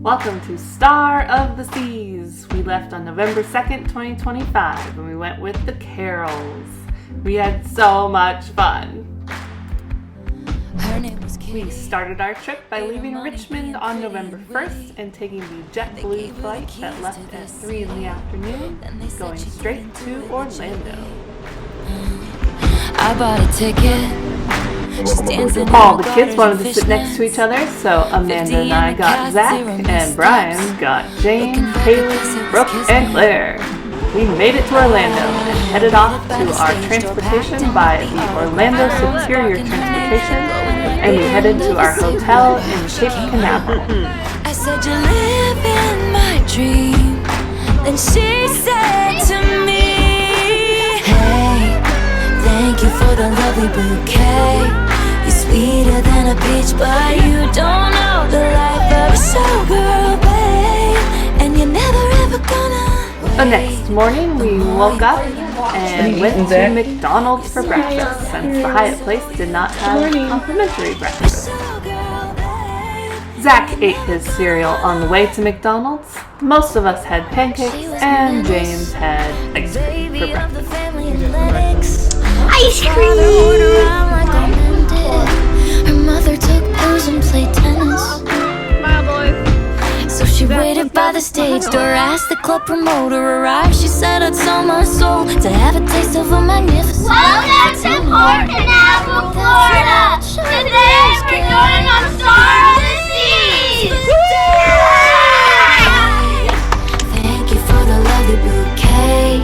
Welcome to Star of the Seas. We left on November 2nd, 2025, and we went with the Carols. We had so much fun. We started our trip by leaving Richmond on November 1st and taking the JetBlue flight that left at 3 in the afternoon, going straight to Orlando. I bought a ticket. All the kids wanted to sit next to each other, so Amanda and I got Zach, and Brian got James, Haley, Brooke, and Claire. We made it to Orlando and headed off to our transportation by the Orlando Superior Transportation, and we headed to our hotel in Cape Canaveral. I said you live in my dream. Then she said to me, hey, thank you for the lovely bouquet. You're sweeter than a peach, but you don't know the life of a showgirl, babe. And you're never ever gonna. The next morning, we woke up and went to McDonald's for breakfast, since the Hyatt place did not have complimentary breakfast. Zach ate his cereal on the way to McDonald's. Most of us had pancakes, and James had ice cream for breakfast. Ice cream! Her mother took pills and played tennis. So she waited by the stage door, asked the club promoter arrive. She said I'd sell my soul to have a taste of a magnificent. Welcome to Port Canaveral, Florida! Today we're going on Star of the Seas! Thank you for the lovely bouquet.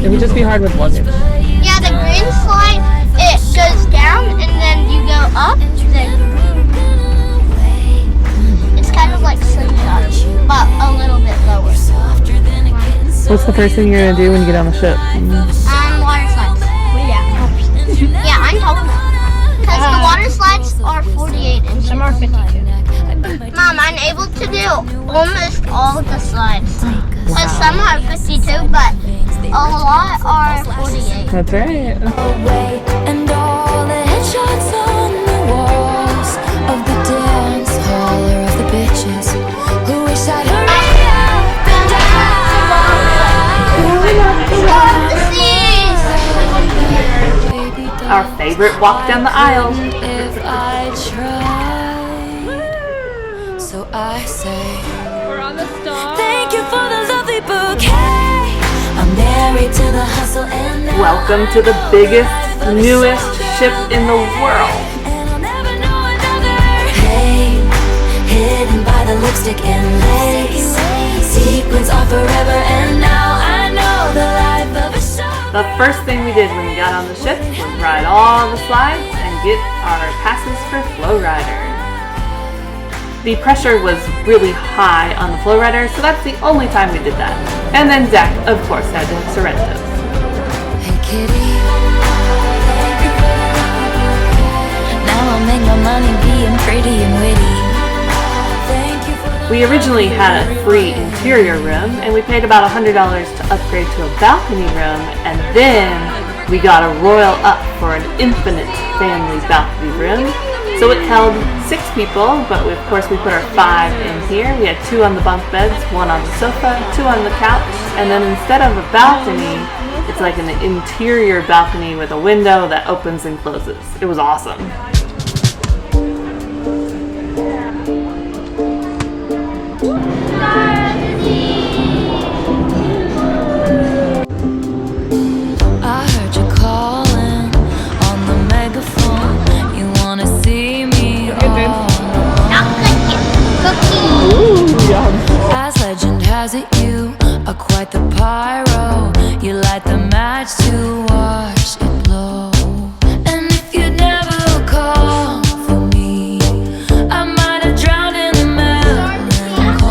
It would just be hard with luggage. Yeah, the green slide, it goes down and then you go up. It's kind of like slingshot, but a little bit lower. What's the first thing you're going to do when you get on the ship? Water slides. Yeah, I'm talking because the water slides are 48 inches. Some are 52. Mom, I'm able to do almost all of the slides. Because some are 52, but a lot are 48. That's right. And all the headshots on the walls of the dance hall are of the bitches who wish I'd hurry up and die. Our favorite walk down the aisle. If I try, so I say, We're on the Star. thank you for the lovely bouquet. I'm married to the hustle and now Welcome to the biggest, newest ship in the world. and I'll never know another. Hey, hidden by the lipstick and lace. Sequins are forever, and now I know the life of a show. The first thing we did when we got on the ship was ride all the slides and get our passes for Flow Rider. The pressure was really high on the Flow Rider, so that's the only time we did that. And then Zach, of course, had to Sorrento's. Hey kitty, now I'll make my money being pretty and witty. Thank you for the We originally had a free interior room, and we paid about $100 to upgrade to a balcony room, and then we got a royal up for an infinite family balcony room. So it held 6 people, but of course we put our 5 in here. We had 2 on the bunk beds, 1 on the sofa, 2 on the couch, and then instead of a balcony, it's like an interior balcony with a window that opens and closes. It was awesome. I heard you calling on the megaphone. You wanna see me all As legend has it, you are quite the pyro. You light the match to watch it blow. And if you'd never call for me, I might have drowned in the melancholy.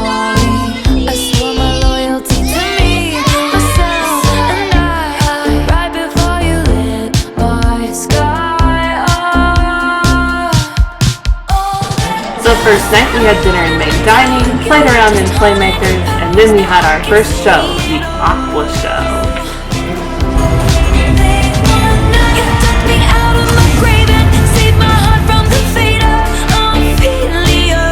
I swore my loyalty to me, myself, and I right before you lit my sky up. So first night we had dinner in main dining, played around in Playmakers, and then we had our first show, the Aqua Show. You took me out of my grave and saved my heart from the fate of Ophelia.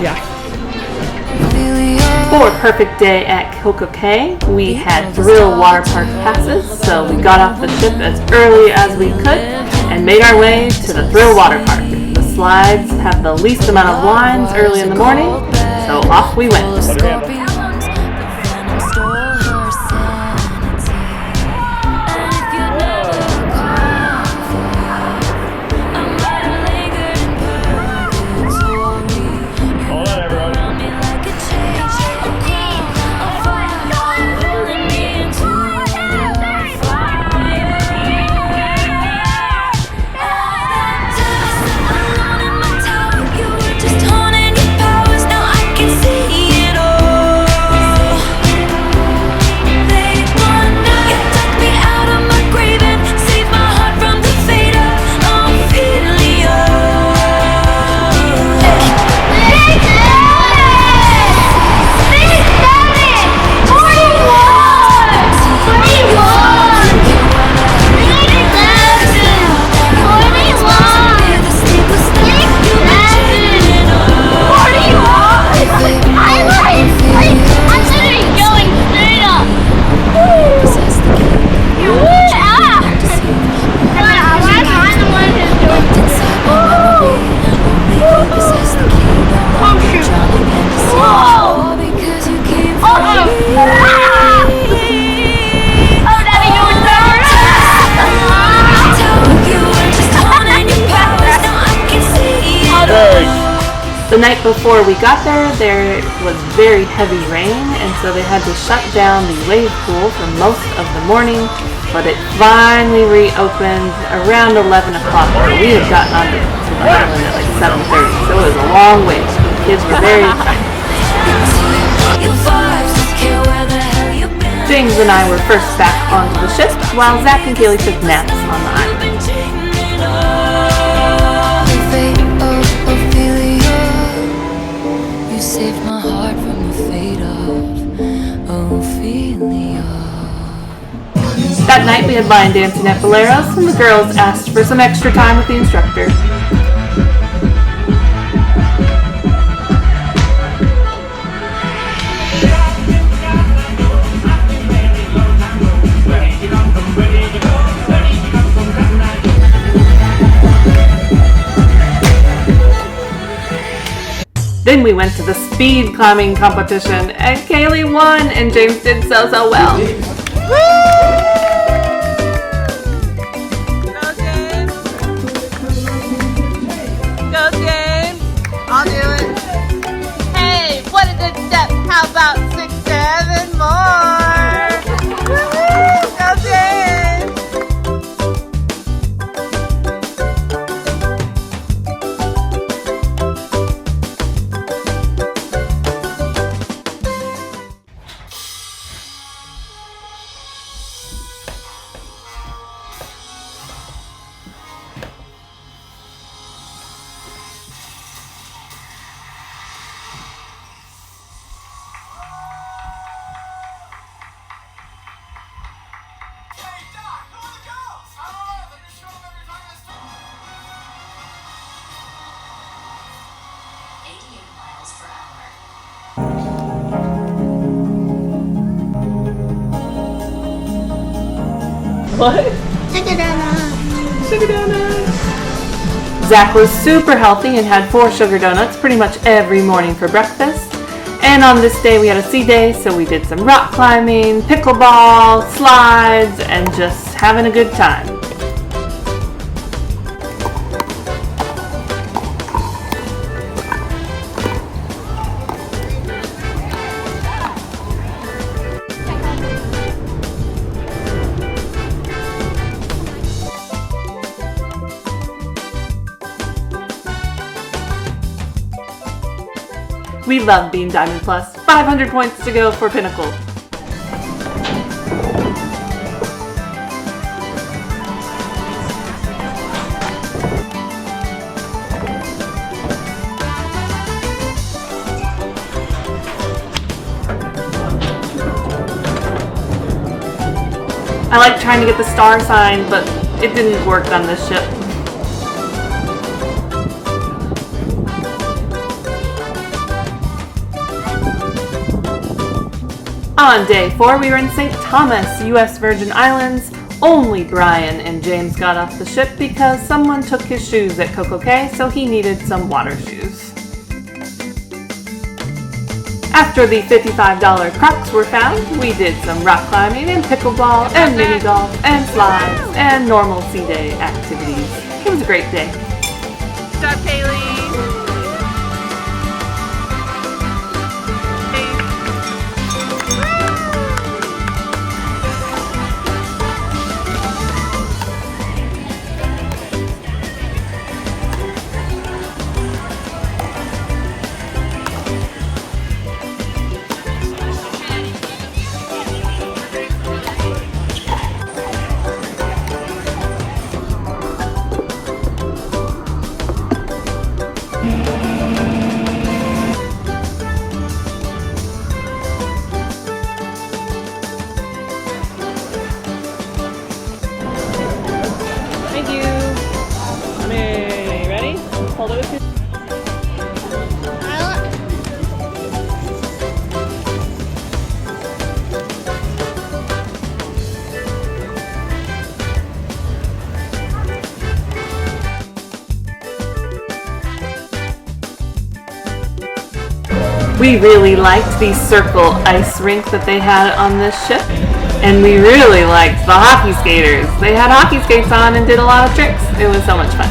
Yeah. For a perfect day at Coco Cay, we had thrill water park passes, so we got off the ship as early as we could and made our way to the thrill water park. The slides have the least amount of lines early in the morning, so off we went. The night before we got there was very heavy rain, and so they had to shut down the wave pool for most of the morning, but it finally reopened around 11 o'clock. We had gotten onto the island at like 7:30, so it was a long wait. The kids were very excited. James and I were first back onto the ship, while Zach and Kaylee took naps on the island. Saved my heart from the fate of Ophelia. That night we had line dancing at Boleros, and the girls asked for some extra time with the instructor. Then we went to the speed climbing competition, and Kaylee won, and James did so well. Go James! Go James! I'll do it. Hey, what a good step! How about 6, 7 more? Woo-hoo! Go James! What? Sugar donut. Sugar donut. Zach was super healthy and had 4 sugar donuts pretty much every morning for breakfast. And on this day we had a sea day, so we did some rock climbing, pickleball, slides, and just having a good time. We love being Diamond Plus. 500 points to go for Pinnacle. I like trying to get the star sign, but it didn't work on this ship. On day 4, we were in St. Thomas, U.S. Virgin Islands. Only Brian and James got off the ship because someone took his shoes at Coco Cay, so he needed some water shoes. After the $55 Crocs were found, we did some rock climbing and pickleball and mini golf and slides and normal sea day activities. It was a great day. Good job, Kaylee. Thank you. Okay, ready? Hold it with your... We really liked the circle ice rink that they had on this ship, and we really liked the hockey skaters. They had hockey skates on and did a lot of tricks. It was so much fun.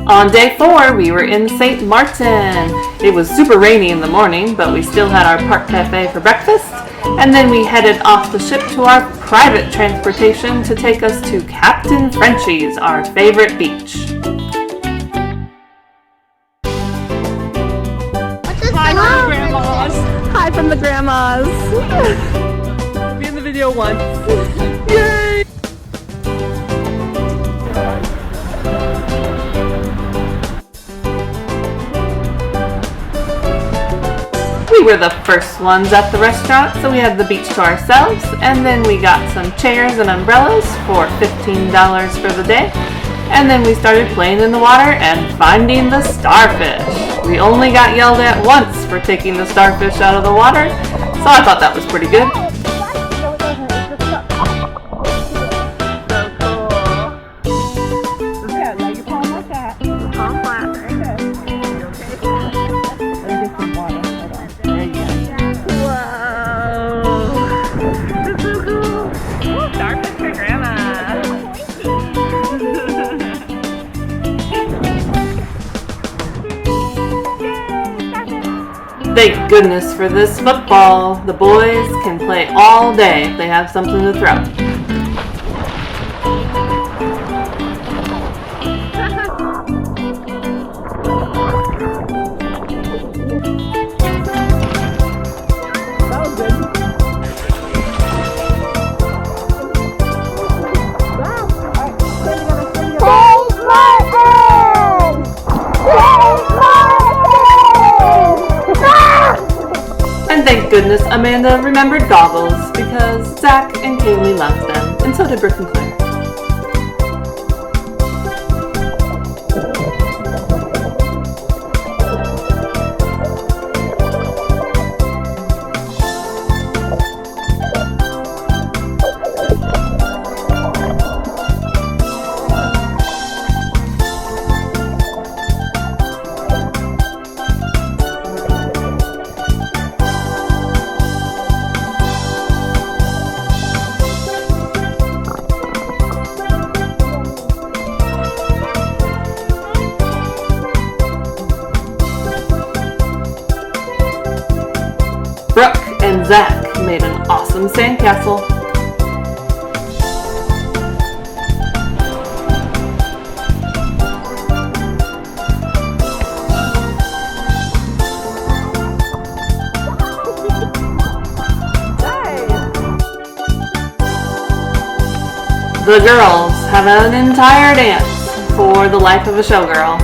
On day 4, we were in St. Martin. It was super rainy in the morning, but we still had our park cafe for breakfast. And then we headed off the ship to our private transportation to take us to Captain Frenchie's, our favorite beach. Hi from the grandmas. Be in the video once. Yay! We were the first ones at the restaurant, so we had the beach to ourselves, and then we got some chairs and umbrellas for $15 for the day. And then we started playing in the water and finding the starfish. We only got yelled at once for taking the starfish out of the water, so I thought that was pretty good. Thank goodness for this football. The boys can play all day if they have something to throw. And thank goodness Amanda remembered goggles because Zach and Kaylee loved them, and so did Brooke and Claire. Brooke and Zach made an awesome sandcastle. The girls have an entire dance for the life of a showgirl,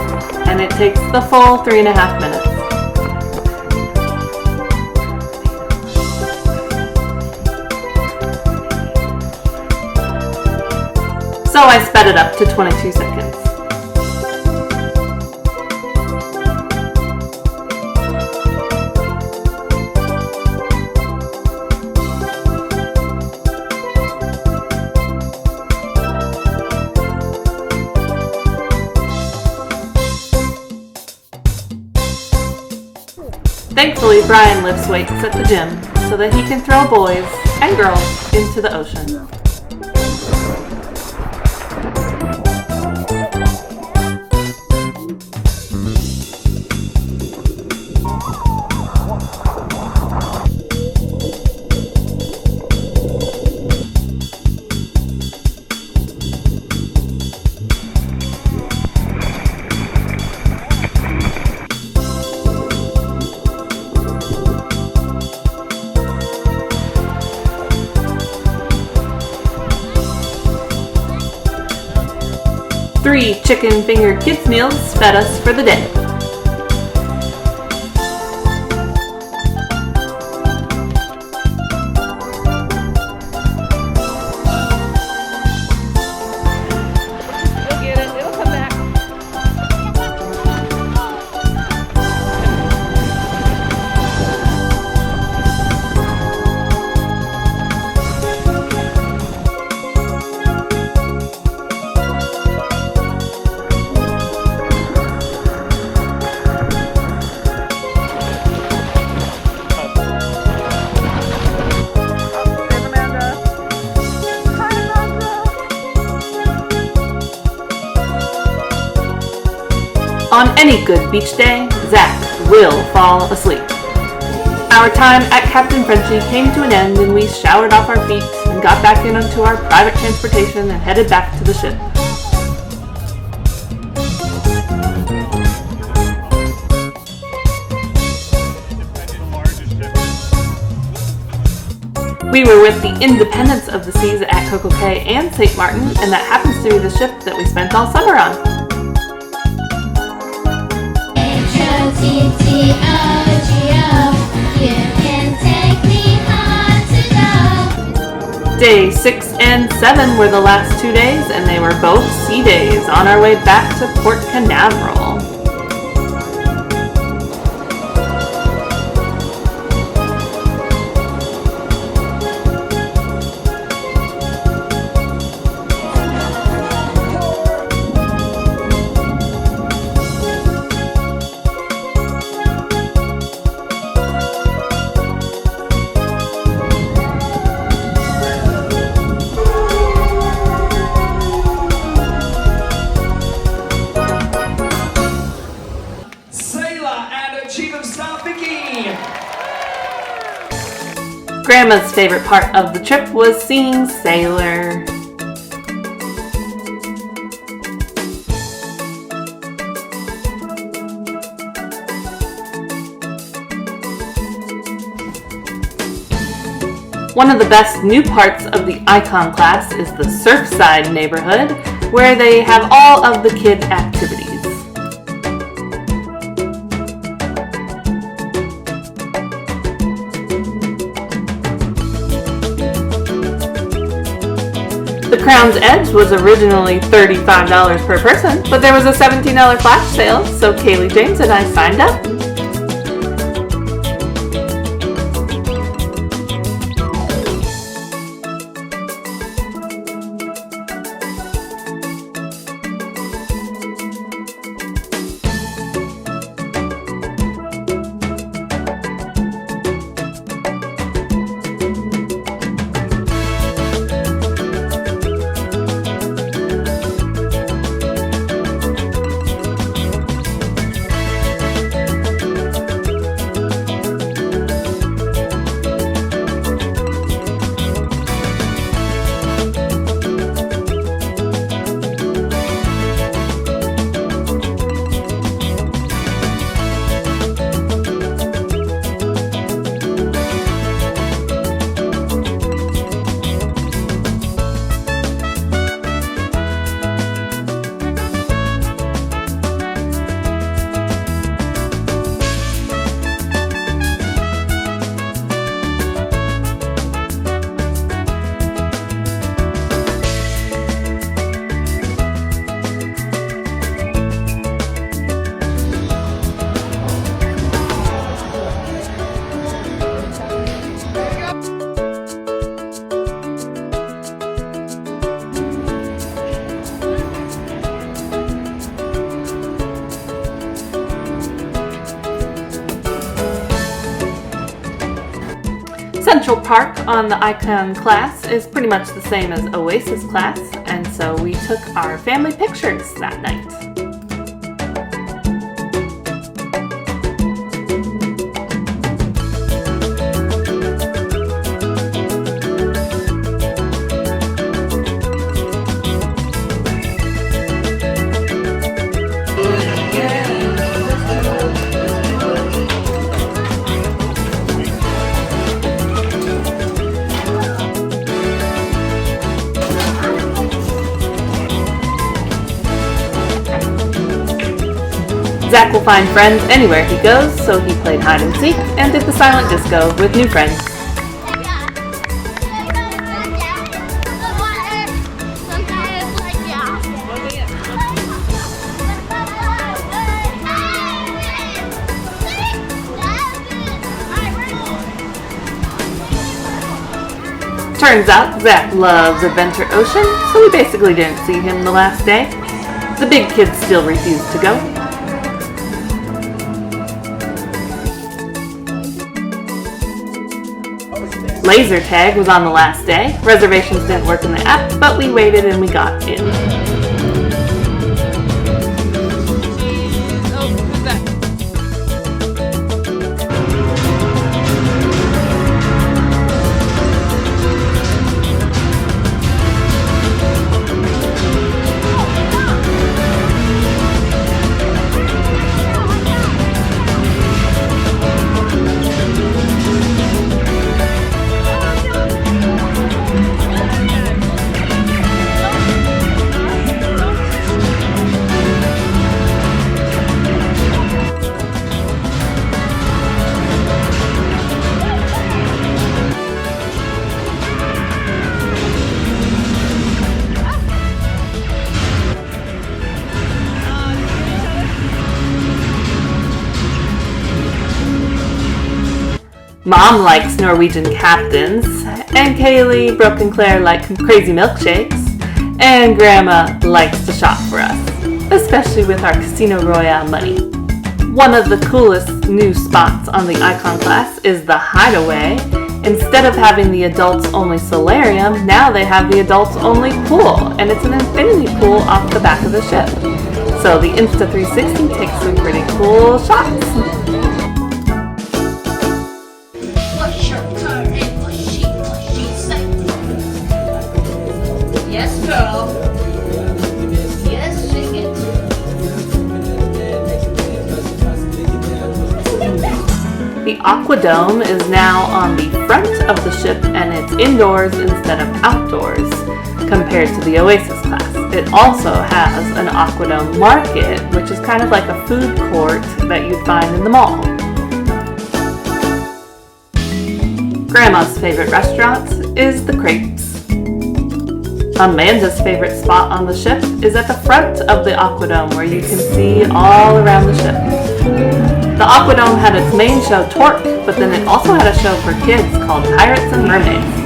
and it takes the full 3.5 minutes. So I sped it up to 22 seconds. Thankfully, Brian lifts weights at the gym so that he can throw boys and girls into the ocean. Three chicken finger kids meals fed us for the day. You'll get it. It'll come back. On any good beach day, Zach will fall asleep. Our time at Captain Frenchy came to an end and we showered off our feet and got back into our private transportation and headed back to the ship. We were with the Independence of the Seas at Coco Cay and St. Martin, and that happens to be the ship that we spent all summer on. Day 6 and 7 were the last 2 days, and they were both sea days on our way back to Port Canaveral. Grandma's favorite part of the trip was seeing Sailor. One of the best new parts of the Icon class is the Surfside neighborhood, where they have all of the kid activities. Crown's Edge was originally $35 per person, but there was a $17 flash sale, so Kaylee James and I signed up. Central Park on the Icon class is pretty much the same as Oasis class, and so we took our family pictures that night. Zach will find friends anywhere he goes, so he played hide and seek and did the silent disco with new friends. Turns out Zach loves Adventure Ocean, so we basically didn't see him the last day. The big kids still refused to go. Laser tag was on the last day. Reservations didn't work in the app, but we waited and we got in. Oh, who's that? Mom likes Norwegian captains, and Kaylee, Brooke, and Claire like crazy milkshakes, and Grandma likes to shop for us, especially with our Casino Royale money. One of the coolest new spots on the Icon class is the Hideaway. Instead of having the adults-only solarium, now they have the adults-only pool, and it's an infinity pool off the back of the ship. So the Insta360 takes some pretty cool shots. Yes, girl. Yes, sing it. The Aquadome is now on the front of the ship and it's indoors instead of outdoors compared to the Oasis class. It also has an Aquadome market, which is kind of like a food court that you'd find in the mall. Grandma's favorite restaurant is the Crepes. Amanda's favorite spot on the ship is at the front of the Aquadome, where you can see all around the ship. The Aquadome had its main show, Torque, but then it also had a show for kids called Pirates and Mermaids.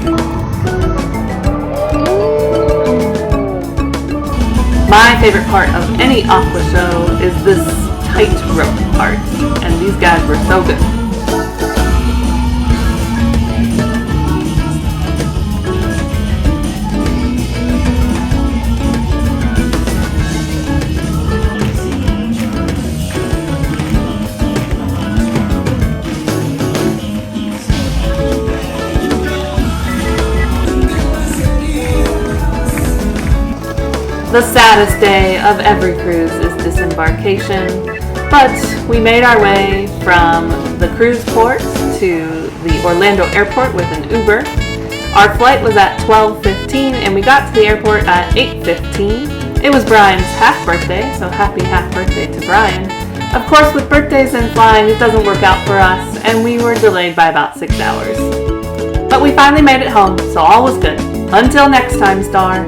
My favorite part of any aqua show is this tightrope part, and these guys were so good. The saddest day of every cruise is disembarkation, but we made our way from the cruise port to the Orlando airport with an Uber. Our flight was at 12:15 and we got to the airport at 8:15. It was Brian's half birthday, so happy half birthday to Brian. Of course, with birthdays and flying, it doesn't work out for us, and we were delayed by about 6 hours. But we finally made it home, so all was good. Until next time, Star.